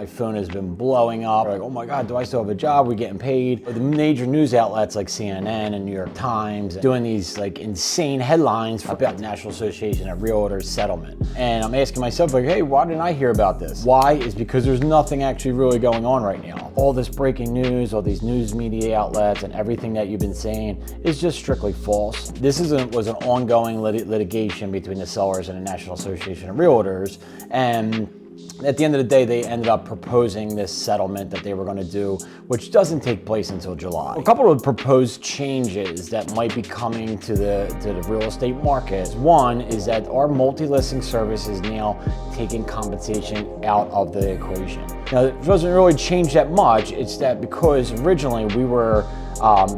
My phone has been blowing up. Like, oh my God, do I still have a job? We're getting paid. The major news outlets like CNN and New York Times doing these like insane headlines about the National Association of Realtors settlement. And I'm asking myself like, hey, why didn't I hear about this? Why? Is because there's nothing actually really going on right now. All this breaking news, all these news media outlets and everything that you've been saying is just strictly false. This was an ongoing litigation between the sellers and the National Association of Realtors. And at the end of the day, they ended up proposing this settlement that they were going to do, which doesn't take place until July. A couple of proposed changes that might be coming to the real estate market. One is that our multi-listing service is now taking compensation out of the equation. Now, it doesn't really change that much. It's that because originally we were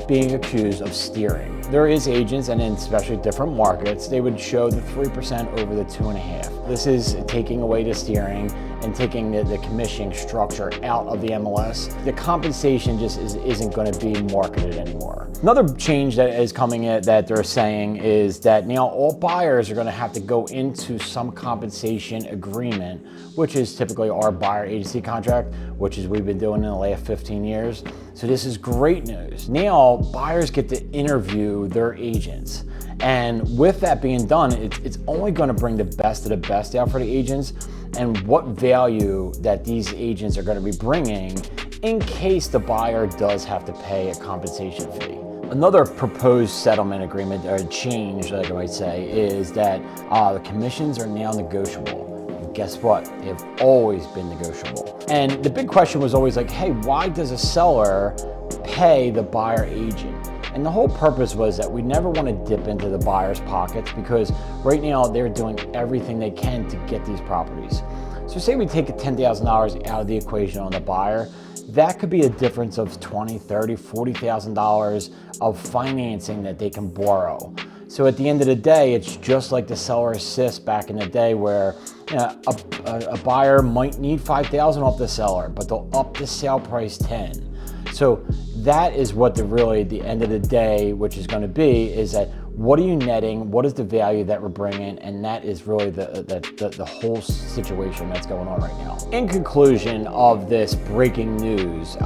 being accused of steering. There is agents, and in especially different markets, they would show the 3% over the 2.5%. This is taking away the steering and taking the commission structure out of the MLS. The compensation just isn't going to be marketed anymore. Another change that is coming that they're saying is that now all buyers are going to have to go into some compensation agreement, which is typically our buyer agency contract, which is we've been doing in the last 15 years. So this is great news. Now buyers get to interview their agents. And with that being done, it's only going to bring the best of the best out for the agents and what value that these agents are going to be bringing in case the buyer does have to pay a compensation fee. Another proposed settlement agreement or change, like I might say, is that the commissions are now negotiable. And guess what? They've always been negotiable. And the big question was always like, hey, why does a seller pay the buyer agent? And the whole purpose was that we never want to dip into the buyer's pockets because right now they're doing everything they can to get these properties. So say we take $10,000 out of the equation on the buyer, that could be a difference of $20,000, $30,000, $40,000 of financing that they can borrow. So at the end of the day, it's just like the seller assist back in the day where a buyer might need $5,000 off the seller, but they'll up the sale price 10. So that is what the end of the day, which is going to be, is that what are you netting? What is the value that we're bringing? And that is really the whole situation that's going on right now. In conclusion of this breaking news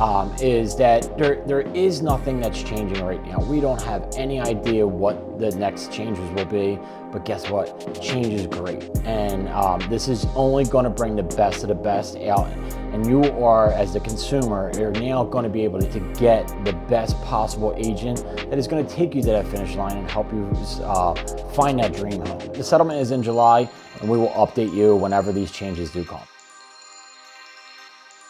is that there is nothing that's changing right now. We don't have any idea what the next changes will be, but guess what? Change is great. And this is only going to bring the best of the best out. And you are, as the consumer, you're now going to be able to get the best possible agent that is going to take you to that finish line and help you find that dream home. The settlement is in July, and we will update you whenever these changes do come.